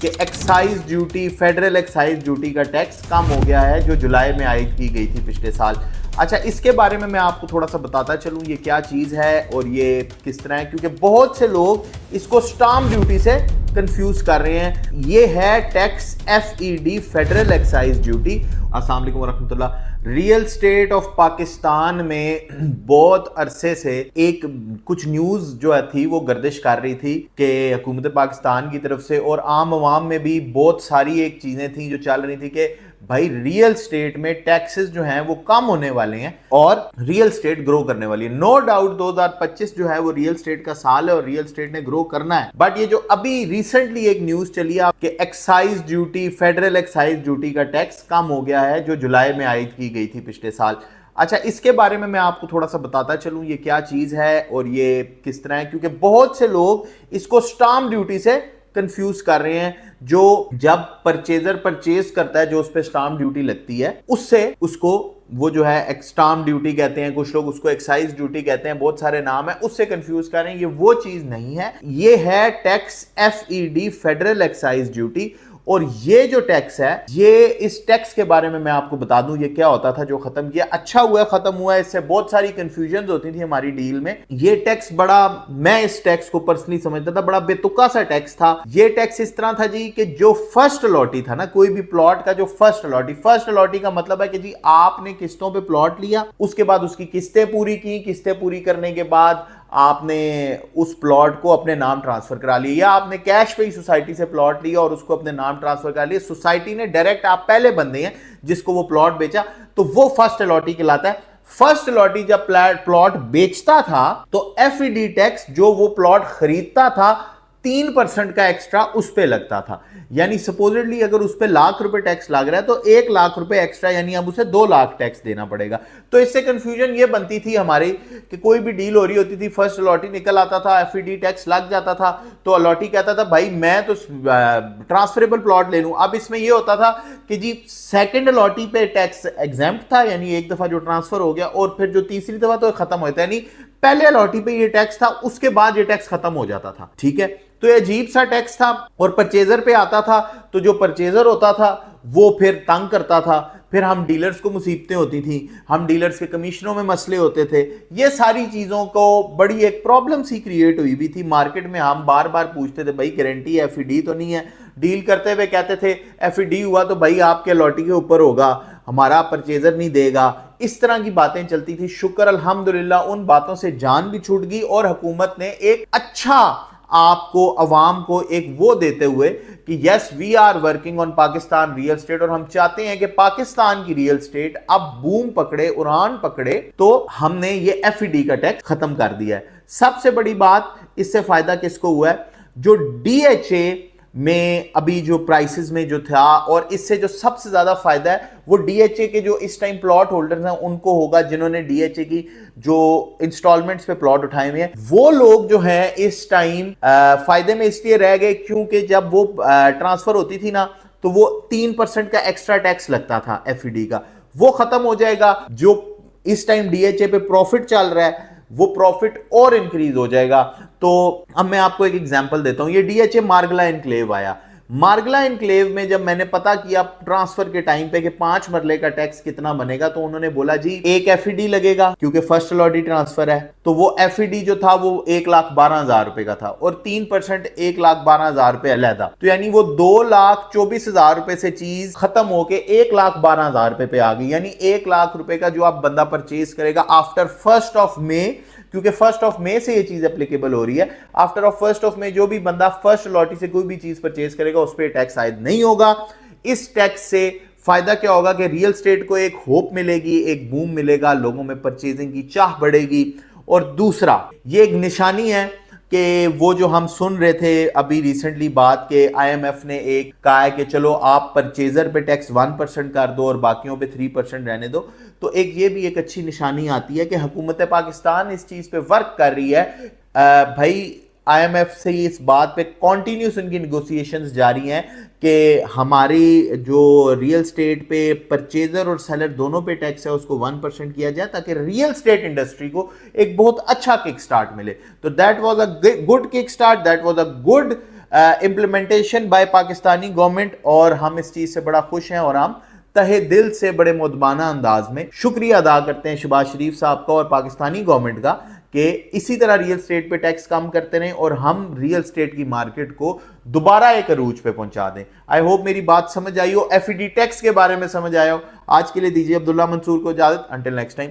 कि excise duty, federal excise duty का tax कम हो गया है जो जुलाई में आयद की गई थी पिछले साल। अच्छा, इसके बारे में मैं आपको थोड़ा सा बताता चलूँ ये क्या चीज़ है और ये किस तरह है, क्योंकि बहुत से लोग इसको स्टाम्प ड्यूटी से कंफ्यूज कर रहे हैं। ये है tax FED, federal excise duty. अस्सलाम वालेकुम रहमतुल्लाह। रियल स्टेट ऑफ पाकिस्तान में बहुत अरसे से एक कुछ न्यूज़ जो थी वो गर्दिश कर रही थी कि हुकूमत पाकिस्तान की तरफ से और आम आवाम में भी बहुत सारी एक चीज़ें थी जो चल रही थी कि भाई रियल स्टेट में टैक्सेस जो हैं वो कम होने वाले हैं और रियल स्टेट ग्रो करने वाली है। नो डाउट 2025 जो है वो रियल स्टेट का साल है और रियल स्टेट ने ग्रो करना है। बट ये जो अभी रिसेंटली एक न्यूज़ चली है कि excise duty, federal excise duty का टैक्स कम हो गया है जो जुलाई में आयद की गई थी पिछले साल। अच्छा, इसके बारे में मैं आपको थोड़ा सा बताता चलूं ये क्या चीज़ है और ये किस तरह है, क्योंकि बहुत से लोग इसको स्टाम्प ड्यूटी से कंफ्यूज कर रहे हैं। जो जब परचेजर परचेज करता है, जो उस पर स्टाम्प ड्यूटी लगती है, उससे उसको वो जो है स्टाम्प ड्यूटी कहते हैं, कुछ लोग उसको एक्साइज ड्यूटी कहते हैं, बहुत सारे नाम है, उससे कंफ्यूज कर रहे हैं। ये वो चीज नहीं है, ये है tax FED, federal excise duty. और ये जो टैक्स है, ये इस टैक्स के बारे में मैं आपको बता दूं ये क्या होता था जो खत्म किया। अच्छा हुआ खत्म हुआ, इससे बहुत सारी कंफ्यूजन होती थी हमारी डील में। ये टैक्स बड़ा, मैं इस टैक्स को पर्सनली समझता था बड़ा बेतुका सा टैक्स था। ये टैक्स इस तरह था जी कि जो फर्स्ट अलॉटी था ना, कोई भी प्लॉट का जो फर्स्ट अलॉटी का मतलब है कि जी आपने किस्तों पे प्लॉट लिया, उसके बाद उसकी किस्तें पूरी की, किस्तें पूरी करने के बाद आपने उस प्लॉट को अपने नाम ट्रांसफर करा लिया, या आपने कैश पे ही सोसाइटी से प्लॉट लिया और उसको अपने नाम ट्रांसफर करा लिया। सोसाइटी ने डायरेक्ट, आप पहले बंदे हैं जिसको वो प्लॉट बेचा, तो वो फर्स्ट अलॉटी कहलाता है। फर्स्ट अलॉटी जब प्लॉट बेचता था तो FED टैक्स जो वो प्लॉट खरीदता था 3% का एक्स्ट्रा उस पे लगता था। यानी सपोजिटली अगर उस पे ₹1,00,000 टैक्स लग रहा है तो ₹1,00,000 एक्स्ट्रा, यानी अब उसे ₹2,00,000 टैक्स देना पड़ेगा। तो इससे कंफ्यूजन ये बनती थी हमारी कि कोई भी डील हो रही होती थी, फर्स्ट अलॉटी निकल आता था, FED टैक्स लग जाता था, तो अलॉटी कहता था भाई मैं तो ट्रांसफरेबल प्लॉट ले लूं। अब इसमें यह होता था कि जी सेकेंड अलॉटी पे टैक्स एग्जेम्प्ट था, यानी एक दफा जो ट्रांसफर हो गया, और फिर जो तीसरी दफा तो खत्म होता है, यानी पहले अलॉटी पे ये टैक्स था, उसके बाद ये टैक्स खत्म हो जाता था। ठीक है, तो ये अजीब सा टैक्स था। और परचेजर पे आता था तो जो परचेजर होता था वो फिर तंग करता था, फिर हम डीलर्स को मुसीबतें होती थी, हम डीलर्स के कमीशनों में मसले होते थे। ये सारी चीज़ों को बड़ी एक प्रॉब्लम सी क्रिएट हुई भी थी मार्केट में। हम बार बार पूछते थे भाई गारंटी FED तो नहीं है, डील करते हुए कहते थे FED हुआ तो भाई आपके अलॉटी के ऊपर होगा, हमारा परचेजर नहीं देगा। इस तरह की बातें चलती थी। शुक्र अल्हम्दुलिल्लाह उन बातों से जान भी छूट गई और हुकूमत ने एक अच्छा आपको, अवाम को एक वो देते हुए कि yes we are working on Pakistan real estate, और हम चाहते हैं कि पाकिस्तान की रियल स्टेट अब बूम पकड़े, उड़ान पकड़े, तो हमने ये FED का टैक्स खत्म कर दिया है। सबसे बड़ी बात, इससे फायदा किसको हुआ है? जो DHA में अभी जो प्राइसेस में जो था, और इससे जो सबसे ज्यादा फायदा है वो DHA के जो इस टाइम प्लॉट होल्डर्स हैं उनको होगा, जिन्होंने DHA की जो इंस्टॉलमेंट्स पे प्लॉट उठाए हुए हैं। वो लोग जो हैं इस टाइम फायदे में इसलिए रह गए क्योंकि जब वो ट्रांसफर होती थी ना तो वो 3% का एक्स्ट्रा टैक्स लगता था FED का, वो खत्म हो जाएगा। जो इस टाइम DHA पे प्रॉफिट चल रहा है वो प्रॉफिट और इंक्रीज हो जाएगा। तो अब मैं आपको एक एग्जांपल देता हूं। ये DHA मार्गला एनक्लेव आया। मार्गला एनक्लेव में जब मैंने पता किया ट्रांसफर के टाइम पे कि 5 मरले का टैक्स कितना बनेगा, तो उन्होंने बोला जी एक FED लगेगा क्योंकि फर्स्ट अलॉटी ट्रांसफर है, तो वो FED जो था वो ₹1,12,000 का था और 3% ₹1,12,000 अलहदा, तो यानी वो ₹2,24,000 से चीज खत्म होके ₹1,12,000 पे आ गई। यानी ₹1,00,000 का जो आप बंदा परचेज करेगा आफ्टर 1 मई, क्योंकि 1 मई से ये चीज एप्लीकेबल हो रही है, आफ्टर 1 मई जो भी बंदा फर्स्ट अलॉटी से कोई भी चीज परचेज करेगा उस पर टैक्स आयद नहीं होगा। इस टैक्स से फायदा क्या होगा कि रियल स्टेट को एक होप मिलेगी, एक बूम मिलेगा, लोगों में परचेजिंग की चाह बढ़ेगी। और दूसरा ये एक निशानी है कि वो जो हम सुन रहे थे अभी रिसेंटली बात के IMF ने एक कहा है कि चलो आप परचेजर पे टैक्स 1% कर दो और बाकियों पे 3% रहने दो, तो एक ये भी एक अच्छी निशानी आती है कि हुकूमत पाकिस्तान इस चीज पे वर्क कर रही है। भाई IMF से इस बात पे कॉन्टिन्यूस उनकी निगोसिएशंस जारी हैं कि हमारी जो रियल स्टेट पे परचेजर और सेलर दोनों पे टैक्स है उसको 1% किया जाए ताकि रियल स्टेट इंडस्ट्री को एक बहुत अच्छा किक स्टार्ट मिले। तो that was a good kick start, that was a good implementation by Pakistani government, और हम इस चीज से बड़ा खुश हैं और हम तहे दिल से बड़े मुदबाना अंदाज में शुक्रिया अदा करते हैं शहबाज शरीफ साहब का और पाकिस्तानी गवर्नमेंट का कि इसी तरह रियल स्टेट पे टैक्स कम करते रहें और हम रियल स्टेट की मार्केट को दोबारा एक अरूज पे पहुंचा दें। आई होप मेरी बात समझ आई हो, एफईडी टैक्स के बारे में समझ आया हो। आज के लिए दीजिए अब्दुल्ला मंसूर को इजाजत, अंटिल नेक्स्ट टाइम।